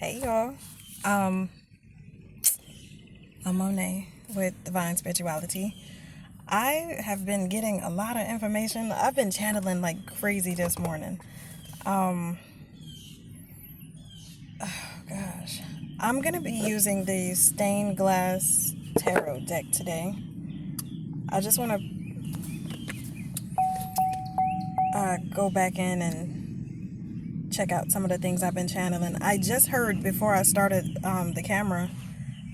Hey y'all, um, I'm Monet with Divine Spirituality. I have been getting a lot of information. I've been channeling like crazy this morning. Um, Gosh, I'm gonna be using the stained glass tarot deck today. I just want to go back in and check out some of the things I've been channeling. I just heard before I started the camera,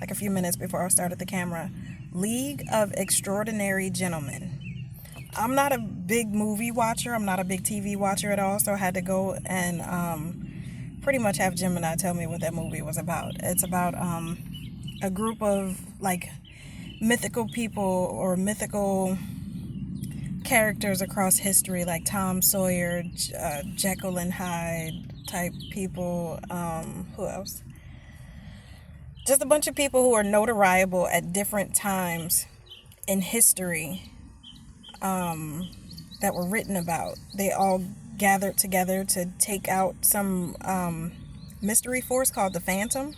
like a few minutes before I started the camera, League of Extraordinary Gentlemen. I'm not a big movie watcher. I'm not a big TV watcher at all. So I had to go and pretty much have Gemini tell me what that movie was about. It's about a group of like mythical people or mythical characters across history, like Tom Sawyer, Jekyll and Hyde type people. Who else? Just a bunch of people who are notariable at different times in history that were written about. They all gathered together to take out some mystery force called the Phantom,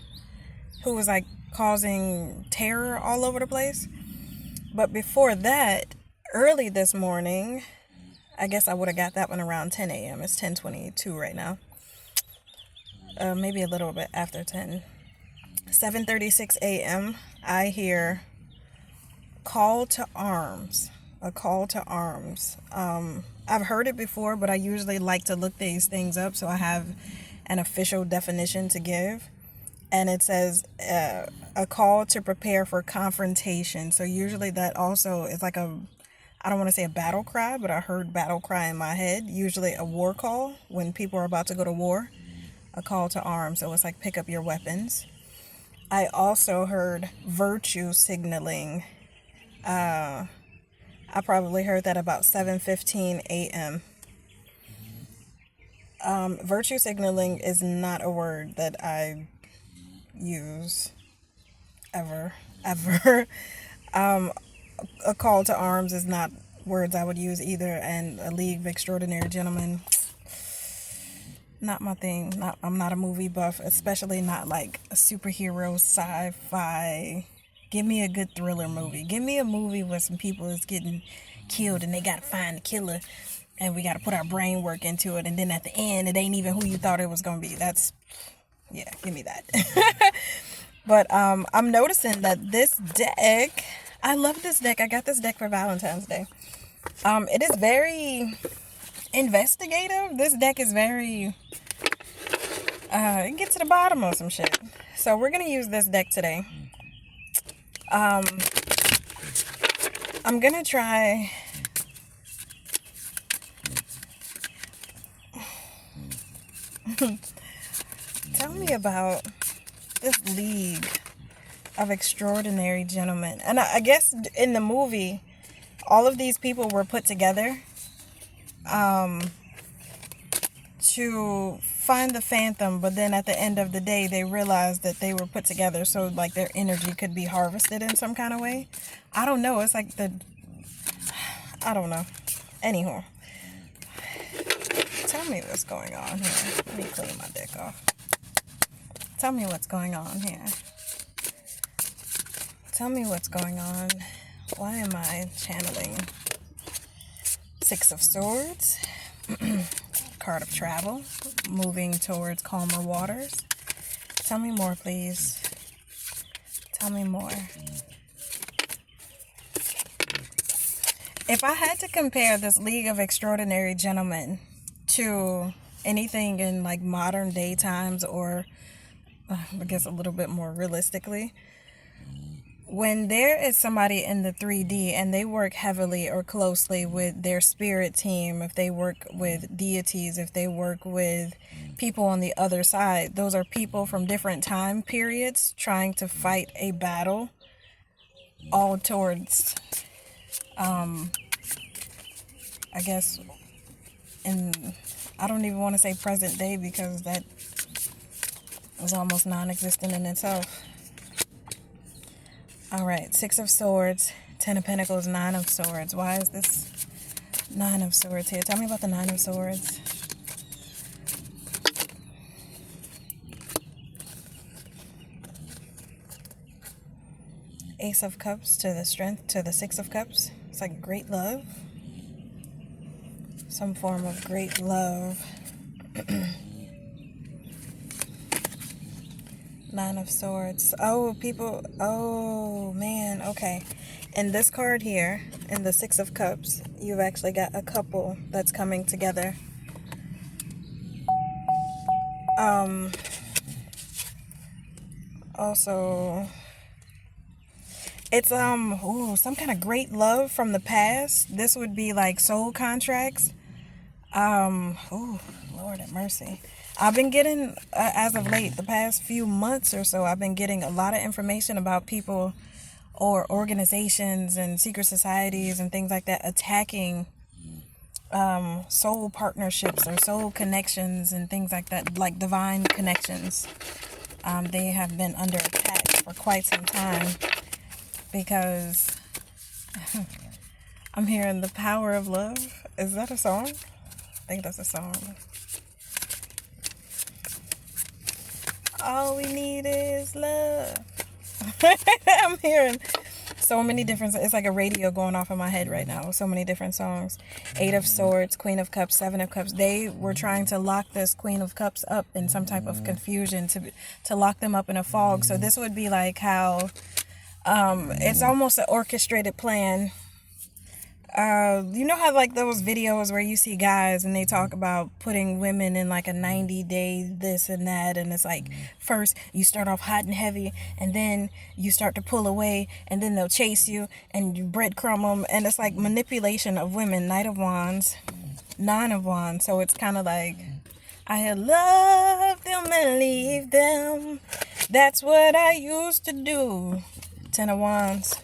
who was like causing terror all over the place. But before that, early this morning, I guess I would have got that one around 10 a.m. It's 10:22 right now. Maybe a little bit after 10. 7:36 a.m. I hear call to arms. A call to arms. I've heard it before, but I usually like to look these things up so I have an official definition to give. And it says a call to prepare for confrontation. So usually that also is like I don't want to say a battle cry, but I heard battle cry in my head. Usually a war call when people are about to go to war. A call to arms. So it's like pick up your weapons. I also heard virtue signaling. I probably heard that about 7:15 a.m. Virtue signaling is not a word that I use ever. A call to arms is not words I would use either, and a League of Extraordinary Gentlemen, not my thing. I'm not a movie buff, especially not like a superhero sci-fi. Give me a good thriller movie. Give me a movie where some people is getting killed and they gotta find the killer and we gotta put our brain work into it, and then at the end it ain't even who you thought it was gonna be. Yeah, give me that. But I'm noticing that this deck, I love this deck. I got this deck for Valentine's Day. It is very investigative. This deck is very get to the bottom of some shit. So we're gonna use this deck today. I'm gonna try tell me about this League of Extraordinary Gentlemen. And I guess in the movie all of these people were put together to find the Phantom, but then at the end of the day they realized that they were put together so like their energy could be harvested in some kind of way. I don't know. It's like I don't know. Anyhow, tell me what's going on here. Let me clean my deck off. Tell me what's going on here. Tell me what's going on. Why am I channeling Six of Swords? Card of Travel, moving towards calmer waters. Tell me more, please. Tell me more. If I had to compare this League of Extraordinary Gentlemen to anything in like modern day times, or I guess a little bit more realistically, when there is somebody in the 3D and they work heavily or closely with their spirit team, if they work with deities, if they work with people on the other side, those are people from different time periods trying to fight a battle all towards, I guess, and I don't even want to say present day because that is almost non-existent in itself. All right, Six of Swords, Ten of Pentacles, Nine of Swords. Why is this Nine of Swords here? Tell me about the Nine of Swords. Ace of Cups to the Strength to the Six of Cups. It's like great love. Some form of great love. Nine of Swords. Oh, people. Oh, man. Okay. In this card here, in the Six of Cups, you've actually got a couple that's coming together. Also, it's some kind of great love from the past. This would be like soul contracts. Lord have mercy. I've been getting, as of late, the past few months or so, I've been getting a lot of information about people or organizations and secret societies and things like that attacking soul partnerships or soul connections and things like that, like divine connections. They have been under attack for quite some time because I'm hearing the power of love. Is that a song? I think that's a song. All we need is love. I'm hearing so many different, it's like a radio going off in my head right now. So many different songs. Eight of Swords, Queen of Cups, Seven of Cups. They were trying to lock this Queen of Cups up in some type of confusion, to lock them up in a fog. So this would be like how it's almost an orchestrated plan. You know how like those videos where you see guys and they talk about putting women in like a 90-day this and that, and it's like first you start off hot and heavy and then you start to pull away and then they'll chase you and you breadcrumb them, and it's like manipulation of women. Knight of Wands, Nine of Wands. So it's kind of like, I had loved them and leave them. That's what I used to do. Ten of Wands.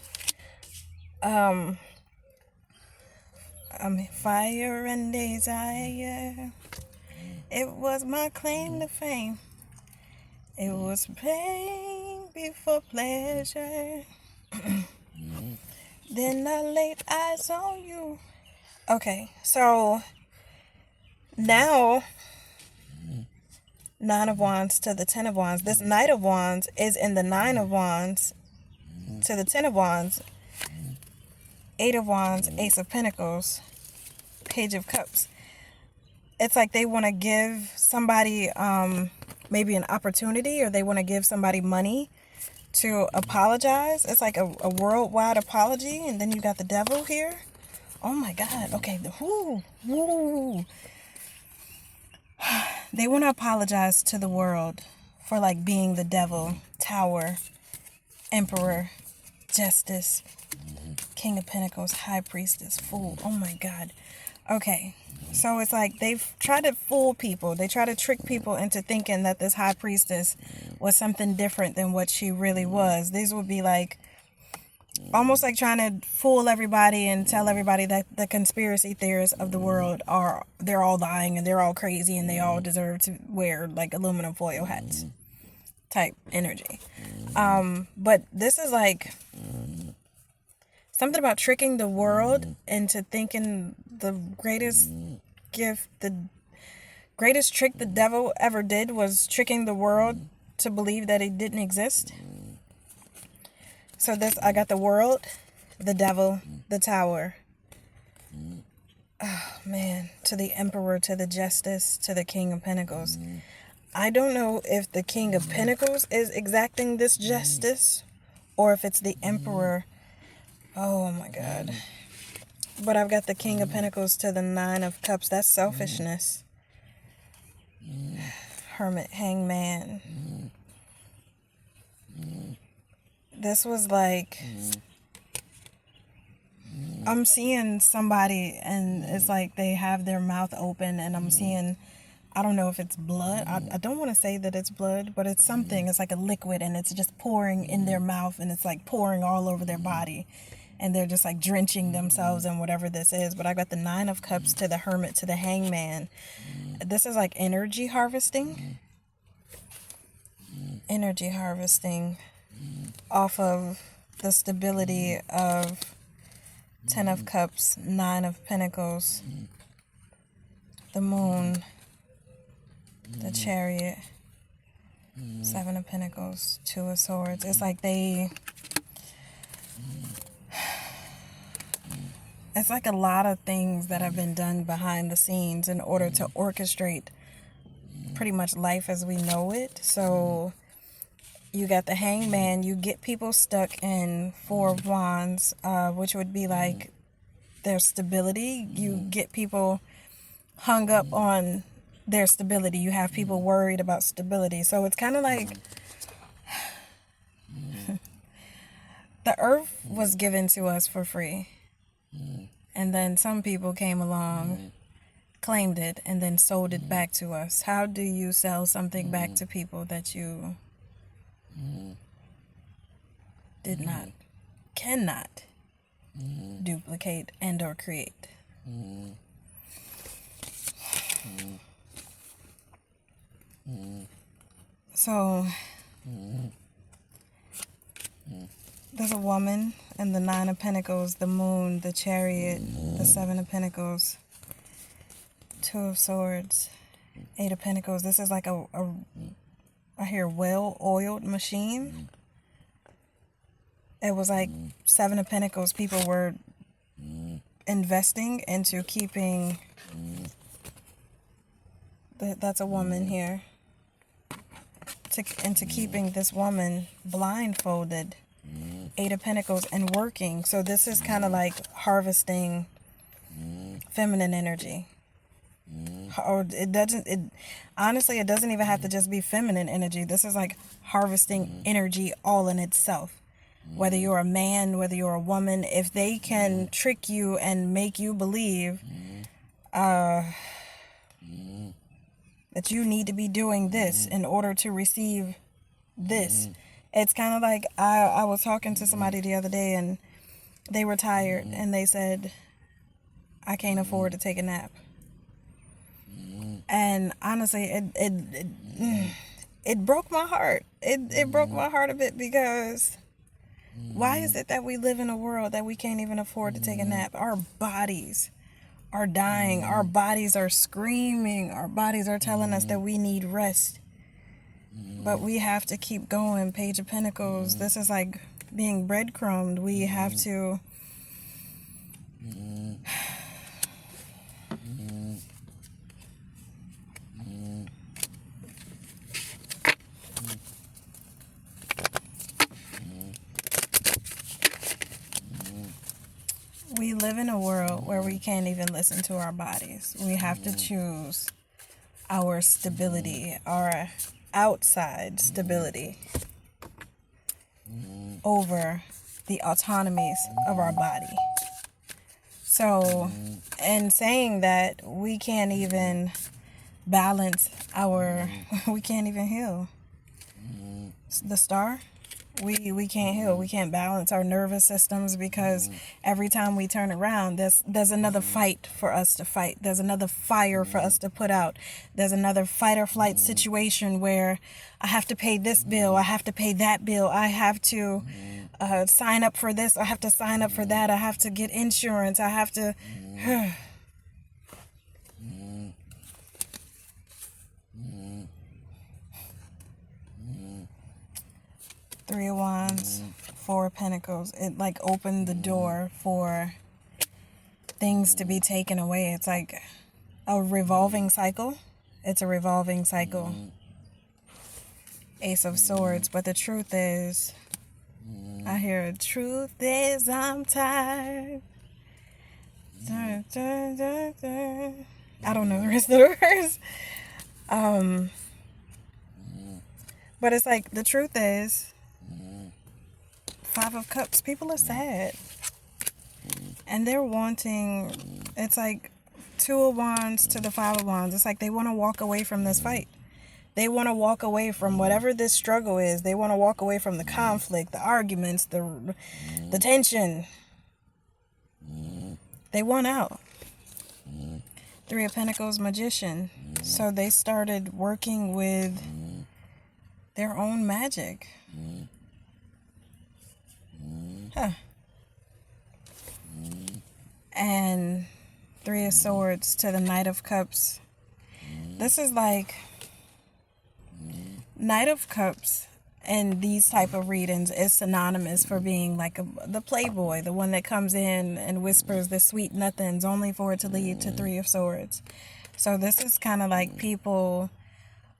Fire and desire. It was my claim to fame. It was pain before pleasure. Then I laid eyes on you. Okay, so now Nine of Wands to the Ten of Wands. This Knight of Wands is in the Nine of Wands to the Ten of Wands. Eight of Wands, Ace of Pentacles, Page of Cups. It's like they want to give somebody maybe an opportunity, or they want to give somebody money to apologize. It's like a worldwide apology. And then you got the Devil here. Oh my God. Okay. They want to apologize to the world for like being the Devil, Tower, Emperor, Justice, King of Pentacles, High Priestess, Fool. Oh my God. Okay. So it's like they've tried to fool people. They try to trick people into thinking that this High Priestess was something different than what she really was. These would be like almost like trying to fool everybody and tell everybody that the conspiracy theorists of the world they're all lying and they're all crazy and they all deserve to wear like aluminum foil hats type energy. But this is like something about tricking the world into thinking the greatest gift, the greatest trick the devil ever did was tricking the world to believe that it didn't exist. So this, I got the World, the Devil, the Tower. Oh man, to the Emperor, to the Justice, to the King of Pentacles. I don't know if the King of Pentacles is exacting this justice or if it's the Emperor. Oh my God. But I've got the King of Pentacles to the Nine of Cups. That's selfishness. Hermit, Hangman. This was like, I'm seeing somebody and it's like they have their mouth open and I'm seeing, I don't know if it's blood. I don't want to say that it's blood, but it's something. It's like a liquid and it's just pouring in their mouth and it's like pouring all over their body. And they're just like drenching themselves in whatever this is. But I got the Nine of Cups to the Hermit to the Hangman. This is like energy harvesting. Energy harvesting off of the stability of Ten of Cups, Nine of Pentacles, the Moon, the Chariot, Seven of Pentacles, Two of Swords. It's like they It's like a lot of things that have been done behind the scenes in order to orchestrate pretty much life as we know it. So you got the hangman, you get people stuck in Four of Wands, which would be like their stability. You get people hung up on their stability. You have people worried about stability. So it's kind of like the earth was given to us for free. And then some people came along, claimed it, and then sold it back to us. How do you sell something back to people that you cannot duplicate and or create? So there's a woman and the Nine of Pentacles, the Moon, the Chariot, the Seven of Pentacles, Two of Swords, Eight of Pentacles. This is like I hear well-oiled machine. It was like Seven of Pentacles. People were investing into keeping, that's a woman here, into keeping this woman blindfolded. Eight of Pentacles and working. So this is kind of like harvesting feminine energy. Or honestly, it doesn't even have to just be feminine energy. This is like harvesting energy all in itself. Whether you're a man, whether you're a woman, if they can trick you and make you believe that you need to be doing this in order to receive this. It's kind of like I was talking to somebody the other day and they were tired and they said, I can't afford to take a nap. And honestly, it broke my heart. It broke my heart a bit, because why is it that we live in a world that we can't even afford to take a nap? Our bodies are dying. Our bodies are screaming. Our bodies are telling us that we need rest. But we have to keep going. Page of Pentacles. This is like being breadcrumbed. We have to we live in a world where we can't even listen to our bodies. We have to choose our stability, our outside stability, over the autonomies of our body. So, in saying that, we can't even balance we can't even heal. The Star, we can't heal. We can't balance our nervous systems, because every time we turn around, there's another fight for us to fight. There's another fire for us to put out. There's another fight or flight situation where I have to pay this bill. I have to pay that bill. I have to sign up for this. I have to sign up for that. I have to get insurance. I have to... Three of Wands, Four of Pentacles. It like opened the door for things to be taken away. It's like a revolving cycle. It's a revolving cycle. Ace of Swords. But the truth is, I hear, truth is I'm tired. I don't know the rest of the words. But it's like, the truth is, Five of Cups, people are sad. And they're wanting, it's like Two of Wands to the Five of Wands. It's like they want to walk away from this fight. They want to walk away from whatever this struggle is. They want to walk away from the conflict, the arguments, the tension. They want out. Three of Pentacles, Magician. So they started working with their own magic. Huh. And Three of Swords to the Knight of Cups. This is like Knight of Cups in these type of readings is synonymous for being like the playboy, the one that comes in and whispers the sweet nothings only for it to lead to Three of Swords. So this is kind of like people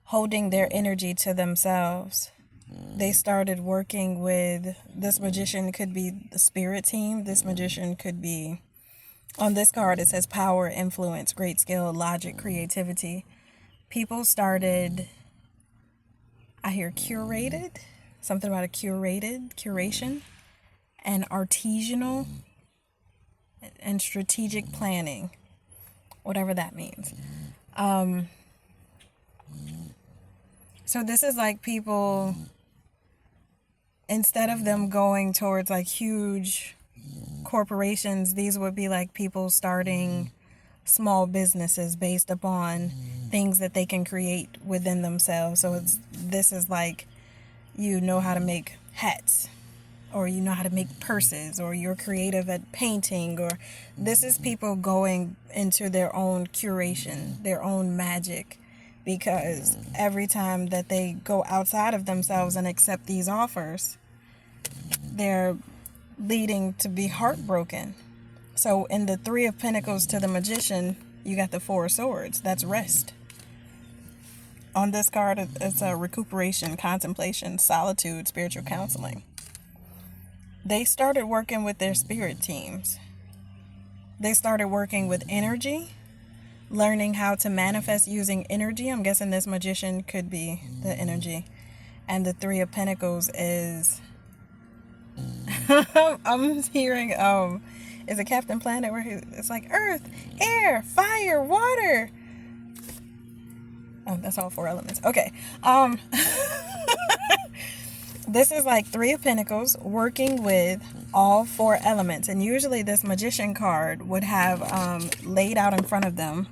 holding their energy to themselves. They started working with, this magician could be the spirit team. This magician could be, on this card it says power, influence, great skill, logic, creativity. People started, I hear curated, something about a curation, and artisanal and strategic planning, whatever that means. So this is like people, instead of them going towards like huge corporations, these would be like people starting small businesses based upon things that they can create within themselves. So this is like, you know how to make hats, or you know how to make purses, or you're creative at painting, or this is people going into their own curation, their own magic, because every time that they go outside of themselves and accept these offers, they're leading to be heartbroken. So in the Three of Pentacles to the Magician, you got the Four of Swords. That's rest. On this card, it's a recuperation, contemplation, solitude, spiritual counseling. They started working with their spirit teams. They started working with energy, learning how to manifest using energy. I'm guessing this magician could be the energy. And the Three of Pentacles is, I'm hearing, is it Captain Planet, where it's like earth, air, fire, water. Oh, that's all four elements. Okay. This is like Three of Pentacles working with all four elements. And usually this magician card would have laid out in front of them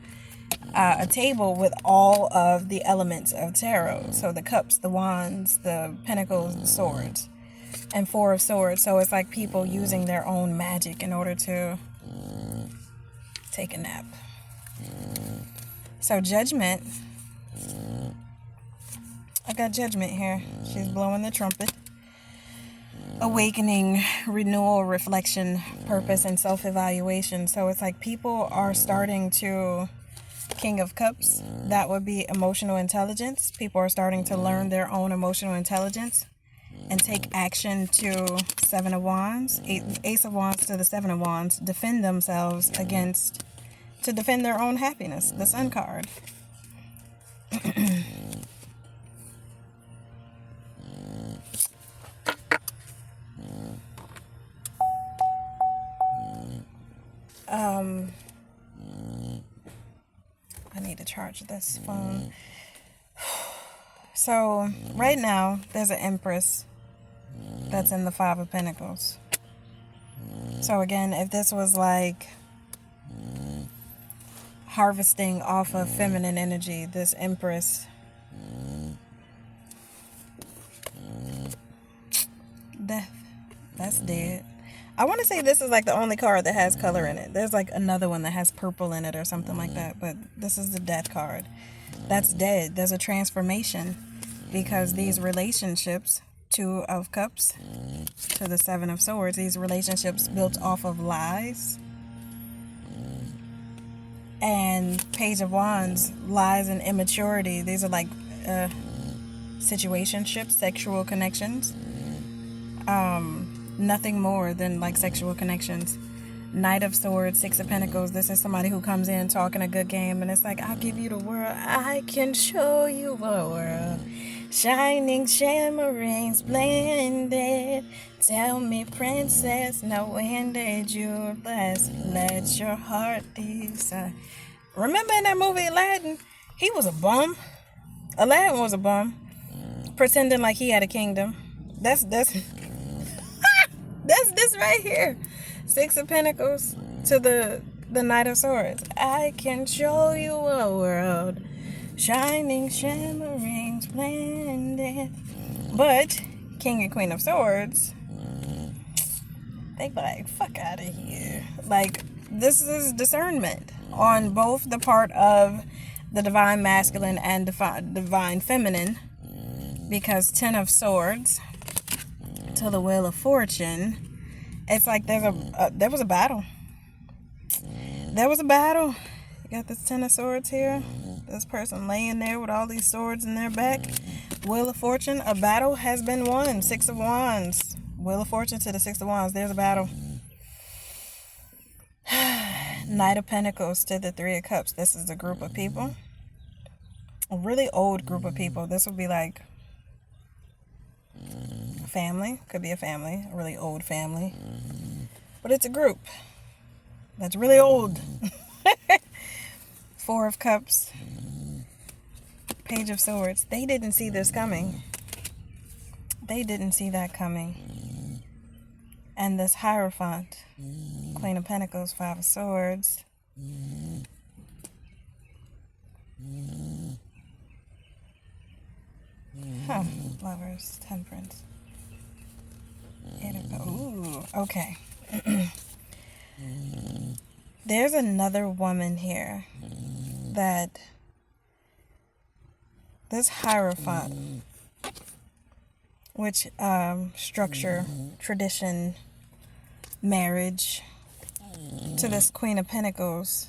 a table with all of the elements of tarot. So the cups, the wands, the pentacles, the swords, and Four of Swords. So it's like people using their own magic in order to take a nap. So Judgment. I got Judgment here. She's blowing the trumpet. Awakening, renewal, reflection, purpose, and self-evaluation. So it's like people are starting to, King of Cups, that would be emotional intelligence. People are starting to learn their own emotional intelligence and take action to Seven of Wands, Ace of Wands to the Seven of Wands, defend themselves against, to defend their own happiness, the Sun card. I need to charge this phone. So right now there's an Empress that's in the Five of Pentacles. So again, if this was like harvesting off of feminine energy, this Empress, death, that's dead. I want to say this is like the only card that has color in it. There's like another one that has purple in it or something like that, but this is the Death card. That's dead. There's a transformation because these relationships, Two of Cups to the Seven of Swords, these relationships built off of lies, and Page of Wands, lies and immaturity. These are like situationships, sexual connections. Nothing more than like sexual connections. Knight of Swords, Six of Pentacles. This is somebody who comes in talking a good game, and it's like, I'll give you the world. I can show you a world. Shining, shimmering, splendid. Tell me, princess, now when did you last let your heart decide? Remember in that movie Aladdin? He was a bum. Aladdin was a bum, pretending like he had a kingdom. That's this right here. Six of Pentacles to the Knight of Swords. I can show you a world. Shining, shimmering, splendid. But King and Queen of Swords, they be like, fuck out of here. Like, this is discernment on both the part of the divine masculine and divine feminine. because 10 of Swords to the Wheel of Fortune, it's like there was a battle. There was a battle. You got this 10 of Swords here. This person laying there with all these swords in their back. Wheel of Fortune, a battle has been won. 6 of Wands. Wheel of Fortune to the 6 of Wands. There's a battle. Knight of Pentacles to the 3 of Cups. This is a group of people. A really old group of people. This would be like a family. Could be a family. A really old family. But it's a group that's really old. 4 of Cups. Page of Swords. They didn't see this coming. They didn't see that coming. And this Hierophant. Queen of Pentacles, 5 of Swords. Lovers, Temperance. Ooh, okay. There's another woman here that this Hierophant, which structure, tradition, marriage, to this Queen of Pentacles,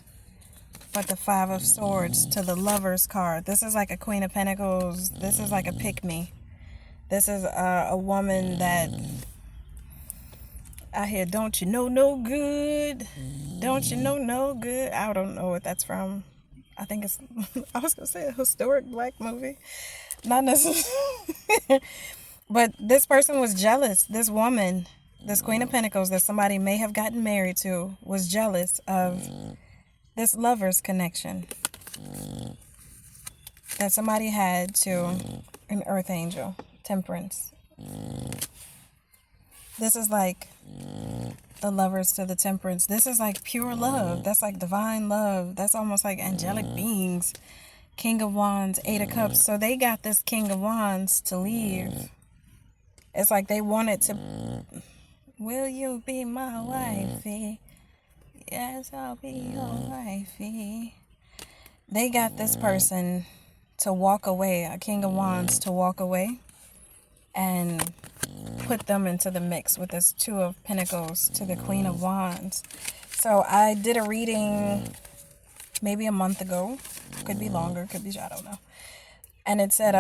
but the 5 of Swords to the Lovers card. This is like a Queen of Pentacles. This is like a pick-me. This is a woman that I hear, don't you know no good? Don't you know no good? I don't know what that's from. I think it's, I was going to say a historic black movie. Not necessarily. But this person was jealous. This woman, this Queen of Pentacles that somebody may have gotten married to, was jealous of this lover's connection that somebody had to an earth angel, Temperance. This is like the Lovers to the Temperance. This is like pure love. That's like divine love. That's almost like angelic beings. King of Wands, 8 of Cups. So they got this King of Wands to leave. It's like they wanted to, will you be my wifey? Yes, I'll be your wifey. They got this person to walk away, a King of Wands to walk away and put them into the mix with this 2 of Pentacles to the Queen of Wands. So I did a reading maybe a month ago. Could be longer, could be, I don't know. And it said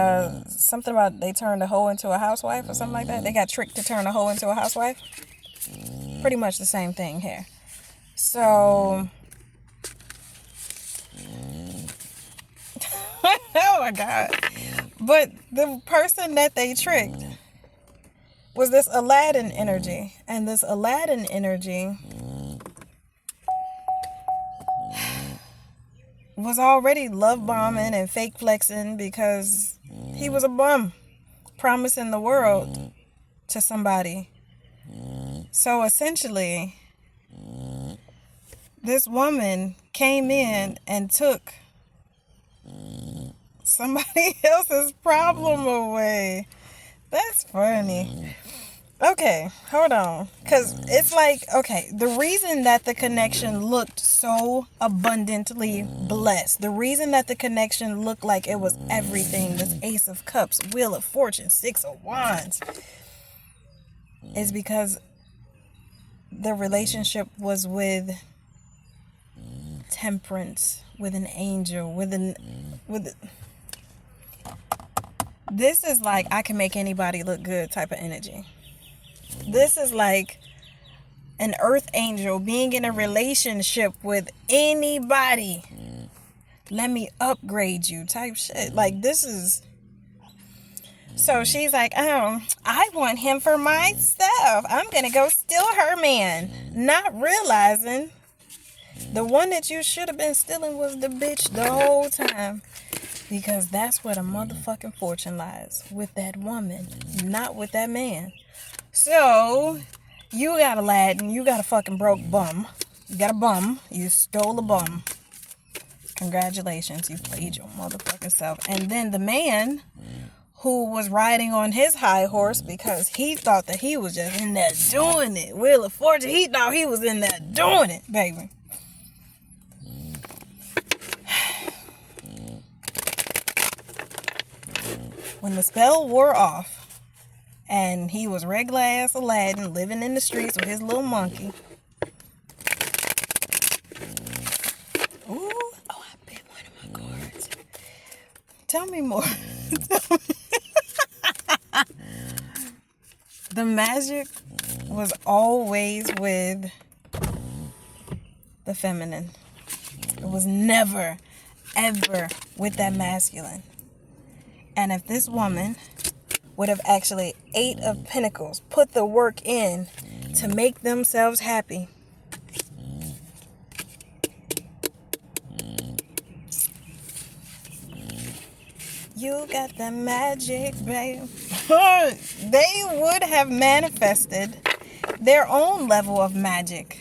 something about they turned a hoe into a housewife or something like that. They got tricked to turn a hoe into a housewife. Pretty much the same thing here. So, oh my God. But the person that they tricked was this Aladdin energy. And this Aladdin energy was already love bombing and fake flexing because he was a bum promising the world to somebody. So essentially, this woman came in and took somebody else's problem away. That's funny. Okay, hold on. Because it's like, okay, the reason that the connection looked so abundantly blessed, the reason that the connection looked like it was everything, this Ace of Cups, Wheel of Fortune, 6 of Wands, is because the relationship was with Temperance, with an angel, this is like I can make anybody look good type of energy. This is like an earth angel being in a relationship with anybody. Let me upgrade you type shit. Like this is. So she's like, oh, I want him for myself. I'm going to go steal her man. Not realizing the one that you should have been stealing was the bitch the whole time. Because that's where the motherfucking fortune lies. With that woman. Not with that man. So, you got Aladdin. You got a fucking broke bum. You got a bum. You stole a bum. Congratulations. You played your motherfucking self. And then the man who was riding on his high horse because he thought that he was just in there doing it. Wheel of Fortune, he thought he was in there doing it, baby. When the spell wore off and he was regular ass Aladdin living in the streets with his little monkey. Ooh, oh, I bit one of my cards. Tell me more. The magic was always with the feminine. It was never, ever with that masculine. And if this woman would have actually 8 of Pentacles, put the work in to make themselves happy, you got the magic, babe. They would have manifested their own level of magic.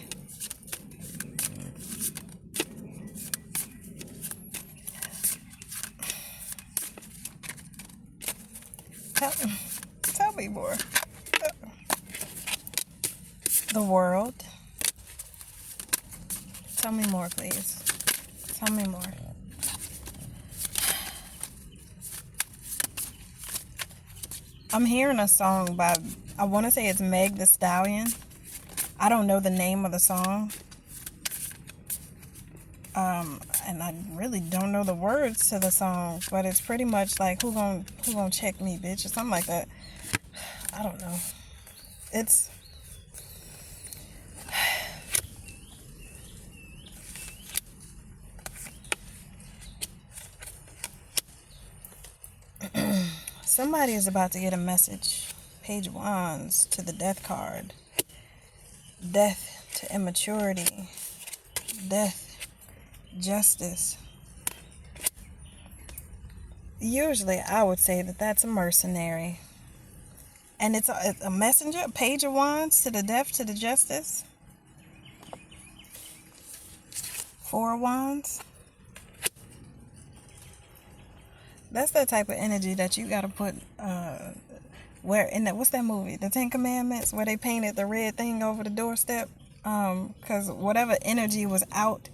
Tell me more. The world. Tell me more, please. Tell me more. I'm hearing a song by, I want to say it's Meg the Stallion. I don't know the name of the song. And I really don't know the words to the song, but it's pretty much like, who gonna check me, bitch, or something like that. I don't know. It's somebody is about to get a message. Page of Wands to the Death card. Death to immaturity. Death. Justice. Usually I would say that that's a mercenary. And it's a messenger. Page of Wands to the Death to the Justice. 4 of Wands. That's that type of energy that you gotta put where in that, what's that movie, the 10 Commandments, where they painted the red thing over the doorstep, because whatever energy was out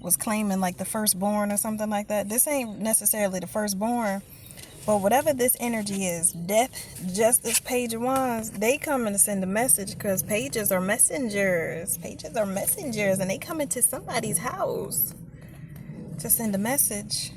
was claiming like the firstborn or something like that. This ain't necessarily the firstborn, but whatever this energy is, death, justice, page of wands, they coming to send a message, because pages are messengers. Pages are messengers, and they come into somebody's house to send a message.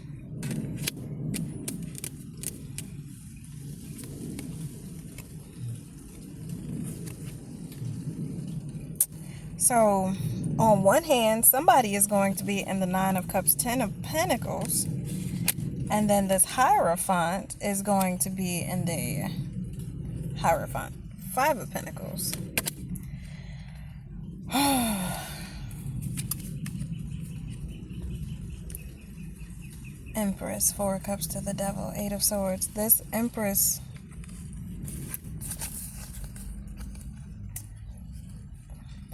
So, on one hand, somebody is going to be in the 9 of Cups, 10 of Pentacles. And then this Hierophant is going to be in the Hierophant, 5 of Pentacles. Empress, 4 of Cups to the Devil, 8 of Swords. This Empress,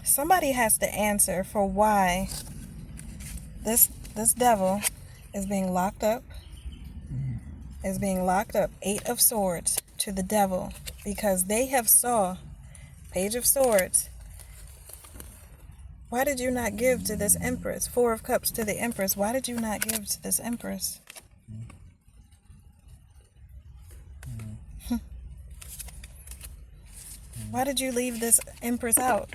somebody has to answer for why this devil is being locked up. Is being locked up. 8 of Swords to the Devil, because they have saw Page of Swords. Why did you not give to this Empress? 4 of Cups to the Empress. Why did you not give to this Empress? Why did you leave this Empress out?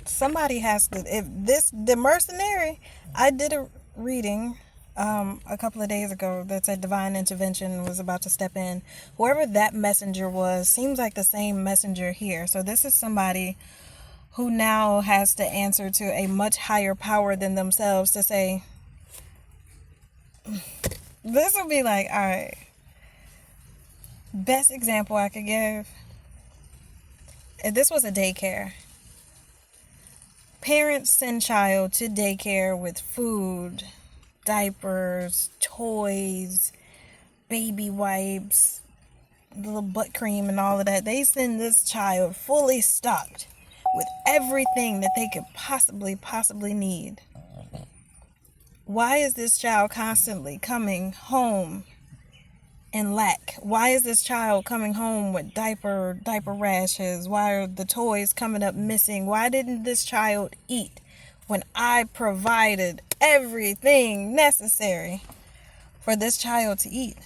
Somebody has to, if this, the mercenary, I did a reading a couple of days ago that said divine intervention was about to step in. Whoever that messenger was seems like the same messenger here. So this is somebody who now has to answer to a much higher power than themselves to say, this will be like, all right, best example I could give, if this was a daycare. Parents send child to daycare with food, diapers, toys, baby wipes, little butt cream and all of that. They send this child fully stocked with everything that they could possibly need. Why is this child constantly coming home in lack? Why is this child coming home with diaper rashes? Why are the toys coming up missing? Why didn't this child eat when I provided everything necessary for this child to eat?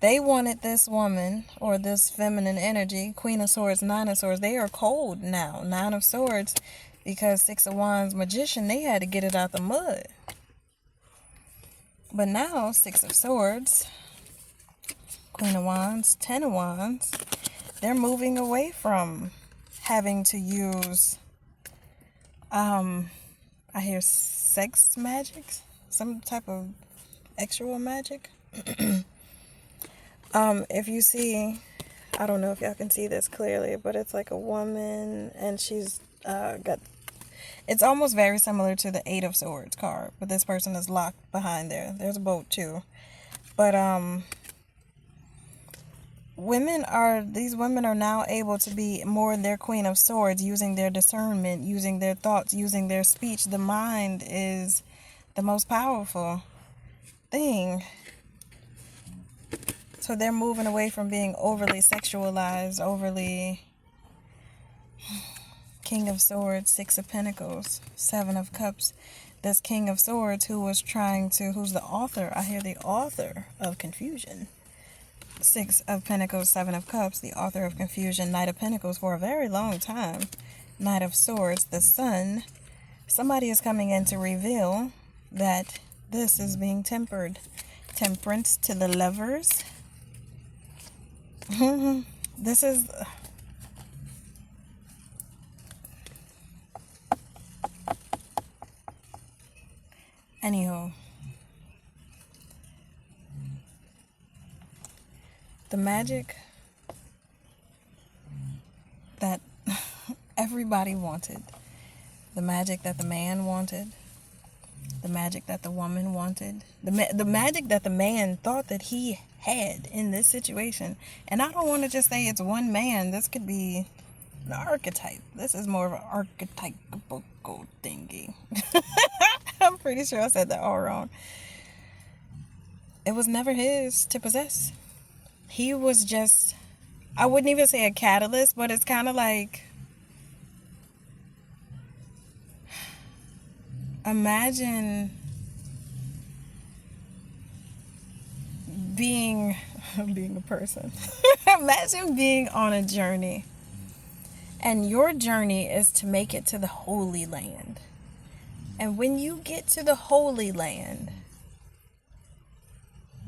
They wanted this woman, or this feminine energy, Queen of Swords, Nine of Swords. They are cold now, Nine of Swords, because Six of Wands, Magician, they had to get it out the mud. But now, Six of Swords, Queen of Wands, Ten of Wands, they're moving away from having to use, I hear sex magic, some type of actual magic. If you see, I don't know if y'all can see this clearly, but it's like a woman, and she's got, it's almost very similar to the Eight of Swords card, but this person is locked behind there. There's a boat too. But these women are now able to be more their Queen of Swords, using their discernment, using their thoughts, using their speech. The mind is the most powerful thing. So they're moving away from being overly sexualized, overly King of Swords, Six of Pentacles, Seven of Cups. This King of Swords who's the author, I hear the author of confusion. Six of Pentacles, Seven of Cups, the author of confusion, Knight of Pentacles for a very long time. Knight of Swords, the Sun. Somebody is coming in to reveal that this is being tempered. Temperance to the Lovers. This is... Anywho. The magic that everybody wanted. The magic that the man wanted. The magic that the woman wanted. The magic that the man thought that he had in this situation. And I don't want to just say it's one man. This could be an archetype. This is more of an archetypal thingy. I'm pretty sure I said that all wrong. It was never his to possess. He was just, I wouldn't even say a catalyst, but it's kind of like, imagine being a person. Imagine being on a journey, and your journey is to make it to the Holy Land. And when you get to the Holy Land,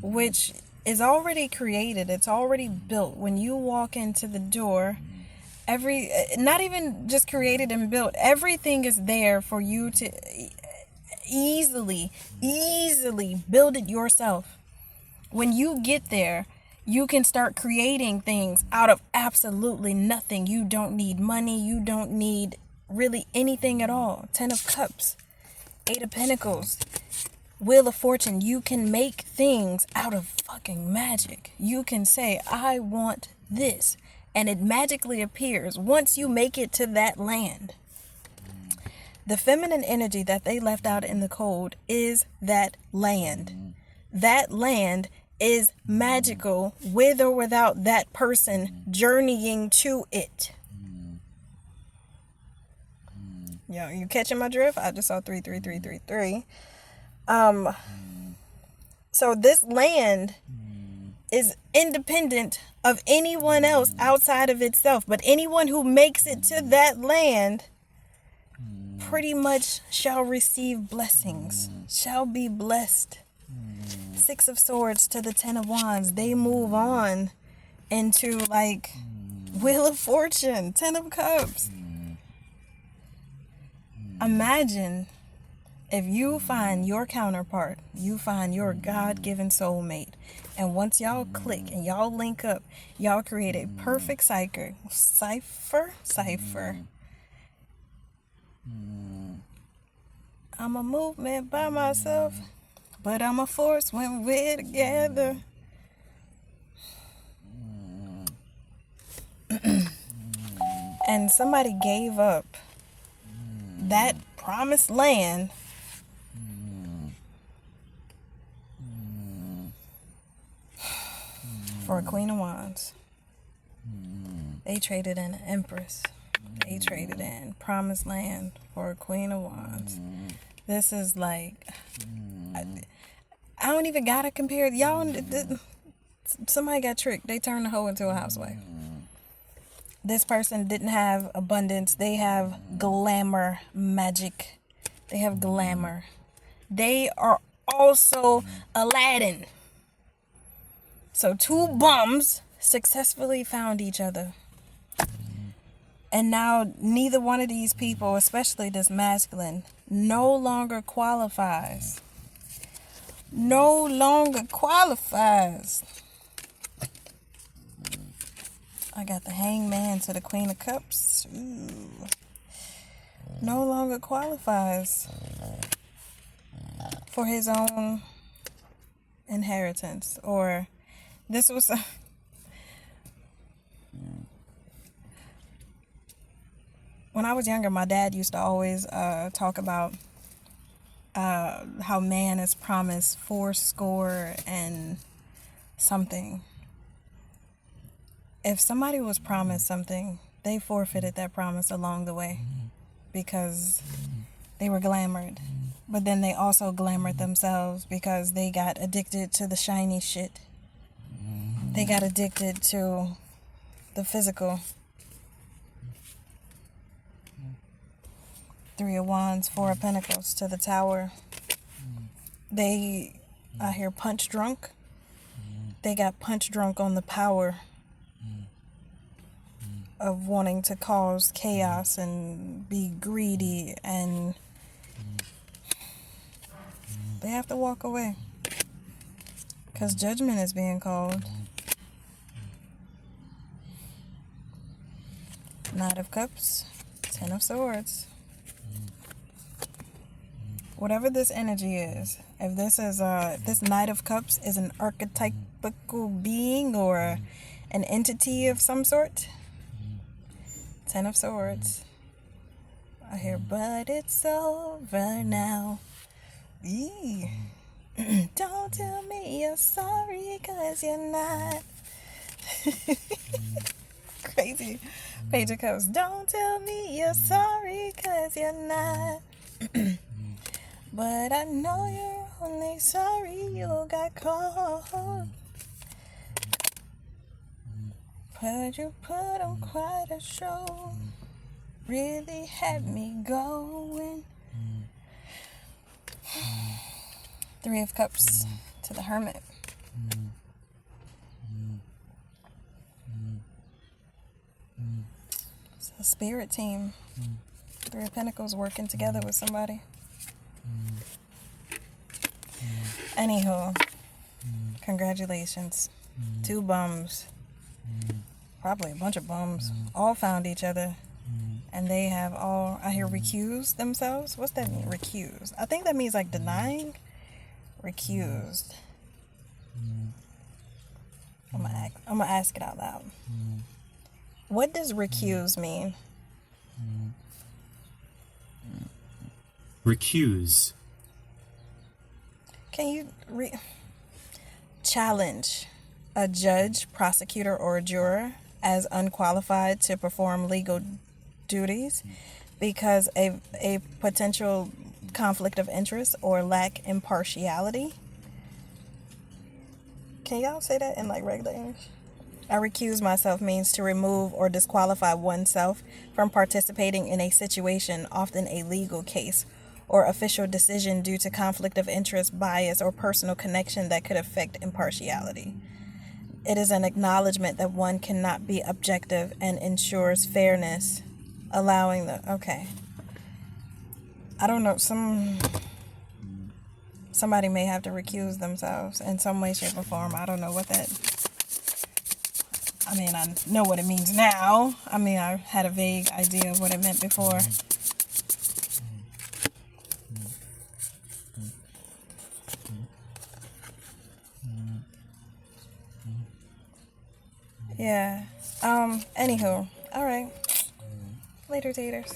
which is already created, it's already built. When you walk into the door, not even just created and built, everything is there for you to easily build it yourself. When you get there, you can start creating things out of absolutely nothing. You don't need money. You don't need really anything at all. Ten of Cups, Eight of Pentacles, Wheel of Fortune. You can make things out of fucking magic. You can say, I want this, and it magically appears once you make it to that land. The feminine energy that they left out in the cold is that land. That land is magical with or without that person journeying to it. Yo, you catching my drift? I just saw 33333. So this land is independent of anyone else outside of itself. But anyone who makes it to that land pretty much shall receive blessings, shall be blessed. Six of Swords to the Ten of Wands. They move on into like Wheel of Fortune, Ten of Cups. Imagine if you find your counterpart, you find your God-given soulmate, and once y'all click and y'all link up, y'all create a perfect cipher. I'm a movement by myself, but I'm a force when we're together. And somebody gave up that promised land for a Queen of Wands. They traded in an Empress. They traded in promised land for a Queen of Wands. This is like, I don't even gotta compare. Y'all, Somebody got tricked. They turned the hoe into a housewife. This person didn't have abundance. They have glamour magic. They have glamour. They are also Aladdin. So two bums successfully found each other. And now neither one of these people, especially this masculine, no longer qualifies. No longer qualifies. I got the Hangman to the Queen of Cups. Ooh. No longer qualifies for his own inheritance. Or this was when I was younger, my dad used to always talk about how man is promised 80 and something. If somebody was promised something, they forfeited that promise along the way because they were glamored. But then they also glamored themselves because they got addicted to the shiny shit. They got addicted to the physical. 3 of Wands, 4 of Pentacles to the Tower. They, I hear, punch drunk. They got punch drunk on the power of wanting to cause chaos and be greedy, and they have to walk away because judgment is being called. Knight of Cups, 10 of Swords. Whatever this energy is, if this is this Knight of Cups is an archetypical being or an entity of some sort, 10 of Swords. I hear, but it's over now. Eee. Don't tell me you're sorry, 'cause you're not. Crazy. Page of Cups. Don't tell me you're sorry, 'cause you're not. But I know you're only sorry you got caught. But you put on quite a show. Really had me going. 3 of Cups to the Hermit. It's a spirit team. 3 of Pentacles working together with somebody. Anywho, congratulations. 2 bums. Probably a bunch of bums. All found each other. And they have all, I hear, recused themselves. What's that mean, recused? I think that means like denying. Recused. I'm gonna ask it out loud. What does recuse mean? Recuse. Can you challenge a judge, prosecutor, or a juror as unqualified to perform legal duties because a potential conflict of interest or lack impartiality? Can y'all say that in like regular English? I recuse myself means to remove or disqualify oneself from participating in a situation, often a legal case or official decision due to conflict of interest, bias, or personal connection that could affect impartiality. It is an acknowledgement that one cannot be objective and ensures fairness, allowing the, okay. I don't know, somebody may have to recuse themselves in some way, shape, or form. I don't know what that, I mean, I know what it means now. I mean, I had a vague idea of what it meant before. Yeah. Anywho. All right. Later, taters.